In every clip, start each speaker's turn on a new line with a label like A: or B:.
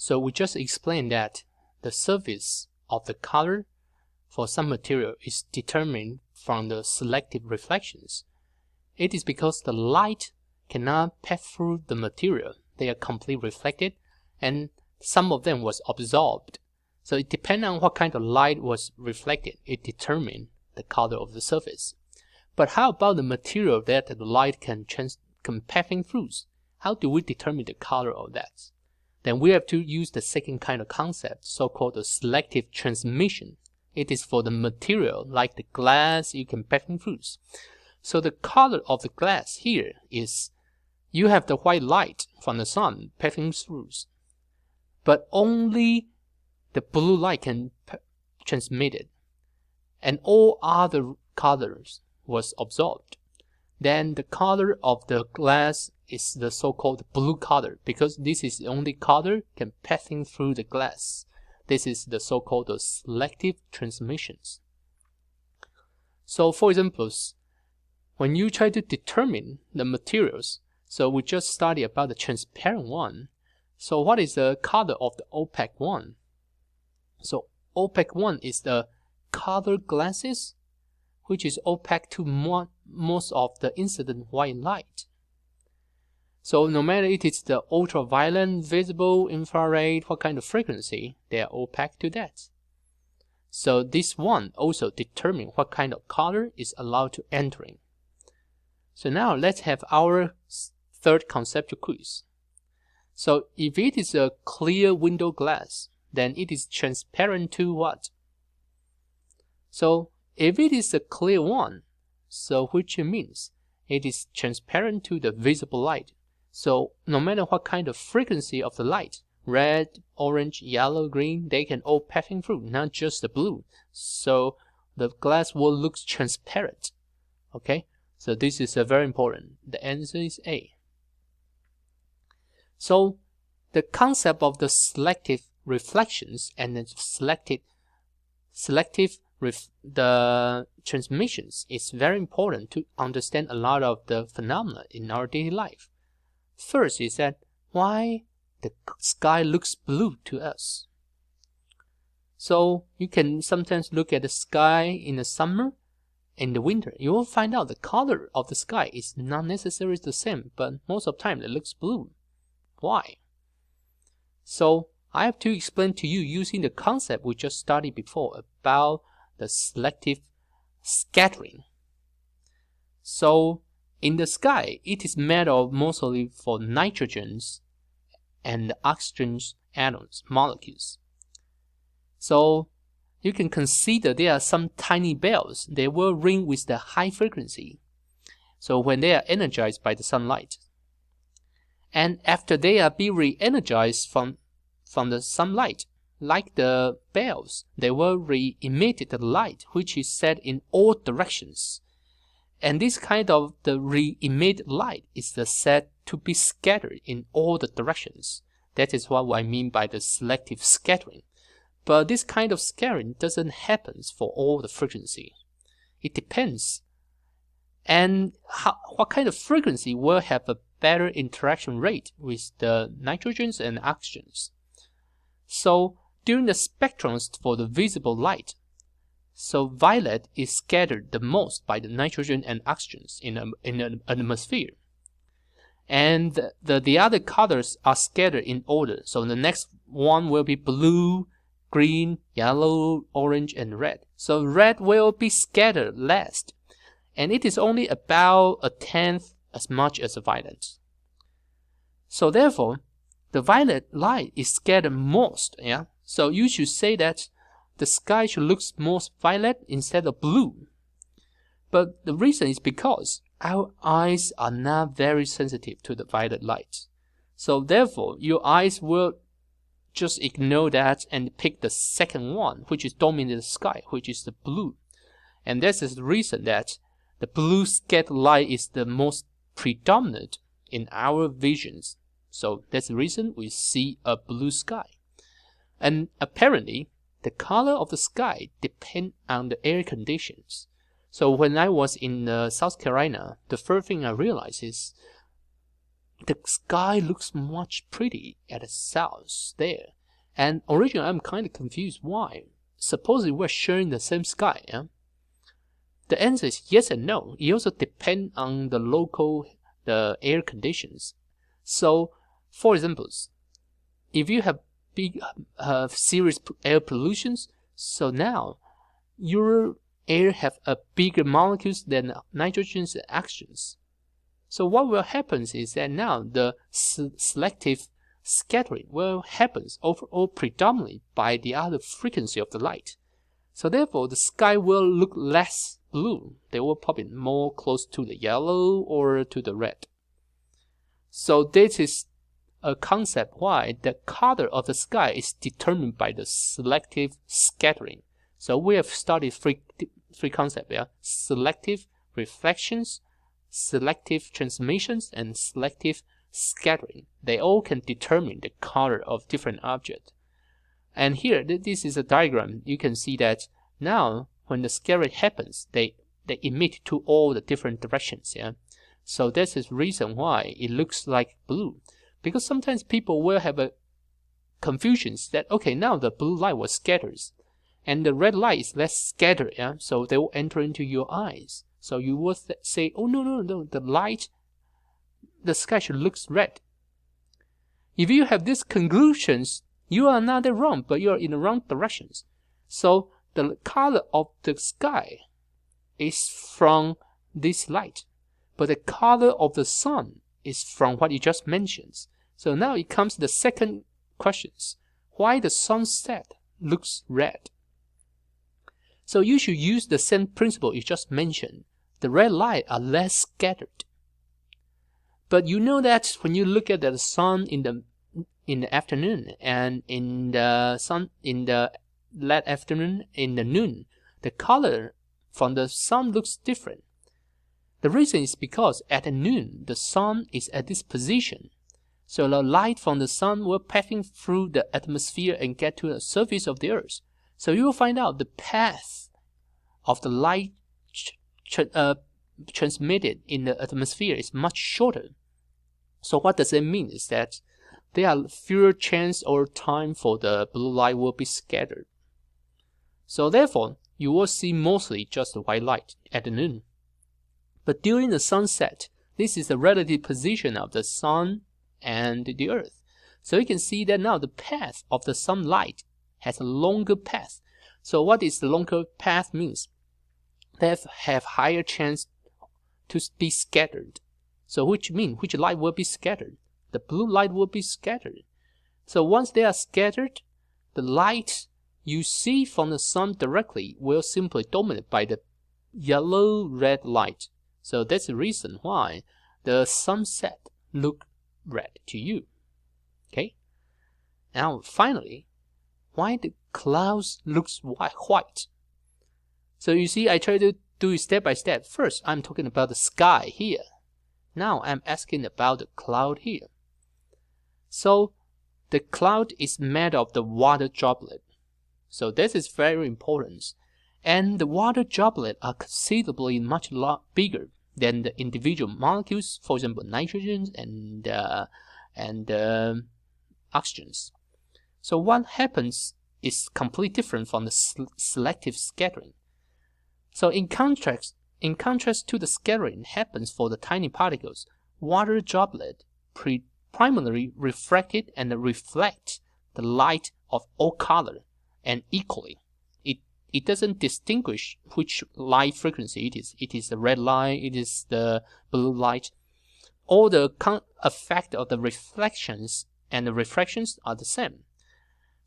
A: So we just explained that the surface of the color for some material is determined from the selective reflections. It is because the light cannot pass through the material. They are completely reflected, and some of them was absorbed. So it depends on what kind of light was reflected. It determines the color of the surface. But how about the material that the light can passing through? How do we determine the color of that? Then we have to use the second kind of concept, so-called the selective transmission. It is for the material, like the glass you can passing through. So the color of the glass here is, you have the white light from the sun passing through, but only the blue light can transmit it, and all other colors was absorbed. Then the color of the glass is the so-called blue color, because this is the only color can passing through the glass. This is the so-called selective transmissions. So for example, when you try to determine the materials, so we just study about the transparent one. So what is the color of the opaque one? So opaque one is the color glasses, which is opaque to most of the incident white light. So no matter it is the ultraviolet, visible, infrared, what kind of frequency, they are opaque to that. So this one also determines what kind of color is allowed to entering. So now let's have our third conceptual quiz. So if it is a clear window glass, then it is transparent to what? So if it is a clear one, so which means it is transparent to the visible light. So no matter what kind of frequency of the light, red, orange, yellow, green, they can all passing through, not just the blue. So the glass will look transparent. Okay, so this is very important. The answer is A. So the concept of the selective reflections and the the transmissions is very important to understand a lot of the phenomena in our daily life. First is that why the sky looks blue to us. So you can sometimes look at the sky in the summer. In the winter, you will find out the color of the sky is not necessarily the same, but most of the time it looks blue. Why? So I have to explain to you using the concept we just studied before about the selective scattering. So in the sky, it is made of mostly for nitrogens and oxygen atoms, molecules. So you can consider there are some tiny bells. They will ring with the high frequency. So when they are energized by the sunlight. And after they are being re-energized from the sunlight, like the bells, they will re-emit the light, which is set in all directions. And this kind of the re-emitted light is said to be scattered in all the directions. That is what I mean by the selective scattering. But this kind of scattering doesn't happen for all the frequency. It depends. And what kind of frequency will have a better interaction rate with the nitrogens and oxygens. So during the spectrums for the visible light, so violet is scattered the most by the nitrogen and oxygens in an atmosphere. And the other colors are scattered in order. So the next one will be blue, green, yellow, orange, and red. So red will be scattered last. And it is only about 1/10 as much as the violet. So therefore, the violet light is scattered most. Yeah. So you should say that the sky should look most violet instead of blue. But the reason is because our eyes are not very sensitive to the violet light. So therefore, your eyes will just ignore that and pick the second one, which is dominating the sky, which is the blue. And this is the reason that the blue scattered light is the most predominant in our visions. So that's the reason we see a blue sky. And apparently, the color of the sky depends on the air conditions. So when I was in South Carolina, the first thing I realized is the sky looks much pretty at the south there. And originally, I'm kind of confused why. Supposedly, we're sharing the same sky. Yeah? The answer is yes and no. It also depends on the local air conditions. So, for example, if you have big serious air pollutions, so now your air have a bigger molecules than nitrogen's and oxygen's. So what will happen is that now the selective scattering will happen overall predominantly by the other frequency of the light. So therefore, the sky will look less blue. They will probably more close to the yellow or to the red. So this is a concept why the color of the sky is determined by the selective scattering. So we have studied three concepts, yeah? Selective reflections, selective transmissions, and selective scattering. They all can determine the color of different objects. And here, this is a diagram. You can see that now when the scattering happens, they emit to all the different directions, yeah? So this is the reason why it looks like blue. Because sometimes people will have a confusion that, okay, now the blue light was scattered and the red light is less scattered, yeah? So they will enter into your eyes. So you will say, oh, no, the light, the sky should look red. If you have these conclusions, you are not wrong, but you are in the wrong directions. So the color of the sky is from this light, but the color of the sun is from what you just mentioned. So now it comes to the second questions. Why the sunset looks red? So you should use the same principle you just mentioned. The red light are less scattered. But you know that when you look at the sun in the afternoon and in the sun in the late afternoon, in the noon, the color from the sun looks different. The reason is because at noon, the sun is at this position. So the light from the sun will passing through the atmosphere and get to the surface of the earth. So you will find out the path of the light transmitted in the atmosphere is much shorter. So what does it mean is that there are fewer chance or time for the blue light will be scattered. So therefore, you will see mostly just the white light at noon. But during the sunset, this is the relative position of the sun and the earth. So you can see that now the path of the sunlight has a longer path. So what is the longer path means? They have higher chance to be scattered. So which light will be scattered? The blue light will be scattered. So once they are scattered, the light you see from the sun directly will simply dominate by the yellow-red light. So that's the reason why the sunset look red to you. Okay. Now finally, why the clouds looks white? So you see, I try to do it step by step. First, I'm talking about the sky here. Now I'm asking about the cloud here. So the cloud is made of the water droplet. So this is very important. And the water droplet are considerably much bigger than the individual molecules, for example, nitrogen and oxygens. So what happens is completely different from the selective scattering. So in contrast to the scattering happens for the tiny particles, water droplet primarily refracted and reflect the light of all color and equally. It doesn't distinguish which light frequency it is. It is the red light, it is the blue light. All the effect of the reflections and the refractions are the same.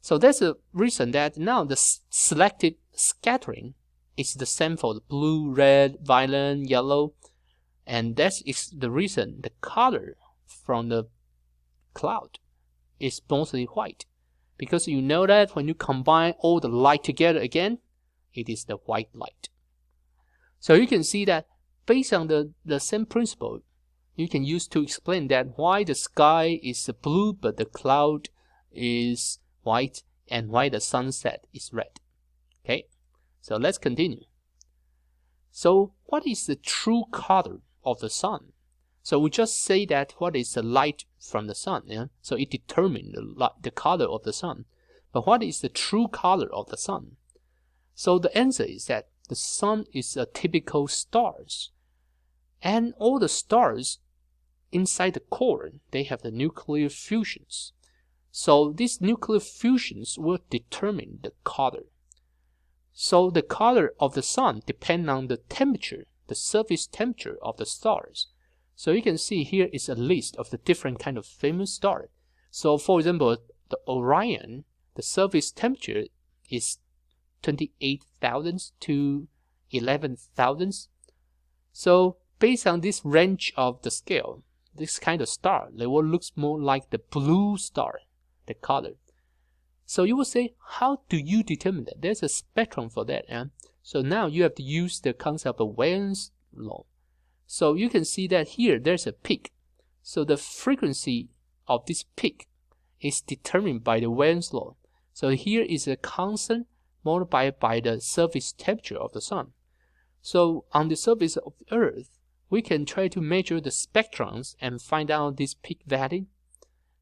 A: So that's the reason that now the selective scattering is the same for the blue, red, violet, yellow. And that is the reason the color from the cloud is mostly white. Because you know that when you combine all the light together again, it is the white light. So you can see that based on the same principle, you can use to explain that why the sky is blue but the cloud is white and why the sunset is red. Okay, so let's continue. So what is the true color of the sun? So we just say that what is the light from the sun, yeah? So it determines the color of the sun. But what is the true color of the sun? So the answer is that the sun is a typical stars. And all the stars inside the core, they have the nuclear fusions. So these nuclear fusions will determine the color. So the color of the sun depends on the temperature, the surface temperature of the stars. So you can see here is a list of the different kind of famous stars. So for example, the Orion, the surface temperature is 28,000 to 11,000. So based on this range of the scale, this kind of star, they will look more like the blue star, the color. So you will say, how do you determine that? There's a spectrum for that. So now you have to use the concept of Wheeler's law. So you can see that here there's a peak. So the frequency of this peak is determined by the Wheeler's law. So here is a constant multiplied by the surface temperature of the sun. So on the surface of the Earth, we can try to measure the spectrums and find out this peak value.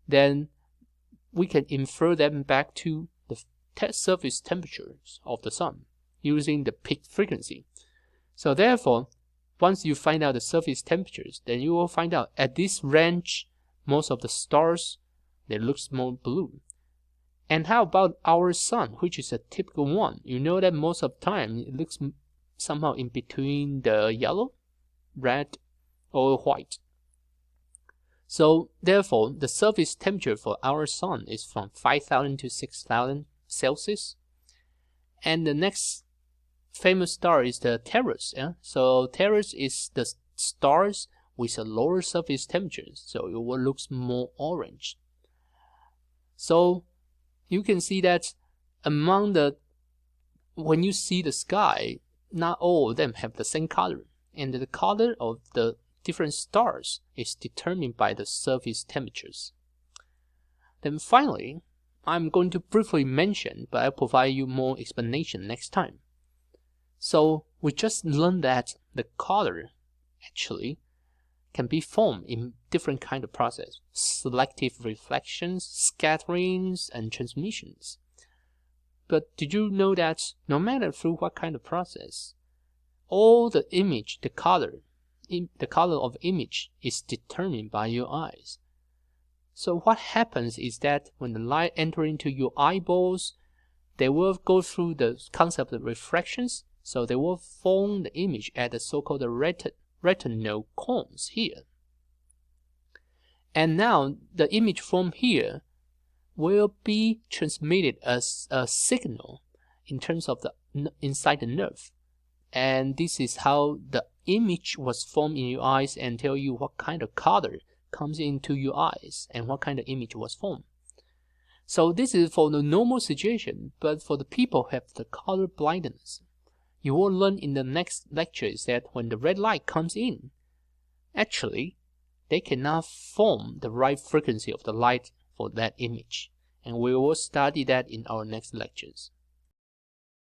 A: Then we can infer them back to the surface temperatures of the sun using the peak frequency. So therefore, once you find out the surface temperatures, then you will find out at this range, most of the stars, they look more blue. And how about our sun, which is a typical one? You know that most of the time it looks somehow in between the yellow, red, or white. So therefore, the surface temperature for our sun is from 5,000 to 6,000 Celsius. And the next famous star is the Taurus. So Taurus is the stars with a lower surface temperature, so it will look more orange. So you can see that when you see the sky, not all of them have the same color, and the color of the different stars is determined by the surface temperatures. Then finally, I'm going to briefly mention, but I'll provide you more explanation next time. So we just learned that the color actually can be formed in different kind of process: selective reflections, scatterings, and transmissions. But did you know that no matter through what kind of process, all the image, the color of image is determined by your eyes. So what happens is that when the light enters into your eyeballs, they will go through the concept of refractions, so they will form the image at the so-called retinal cones here. And now the image formed here will be transmitted as a signal in terms of the inside the nerve. And this is how the image was formed in your eyes and tell you what kind of color comes into your eyes and what kind of image was formed. So this is for the normal situation, but for the people who have the color blindness, you will learn in the next lecture is that when the red light comes in, actually, they cannot form the right frequency of the light for that image. And we will study that in our next lectures.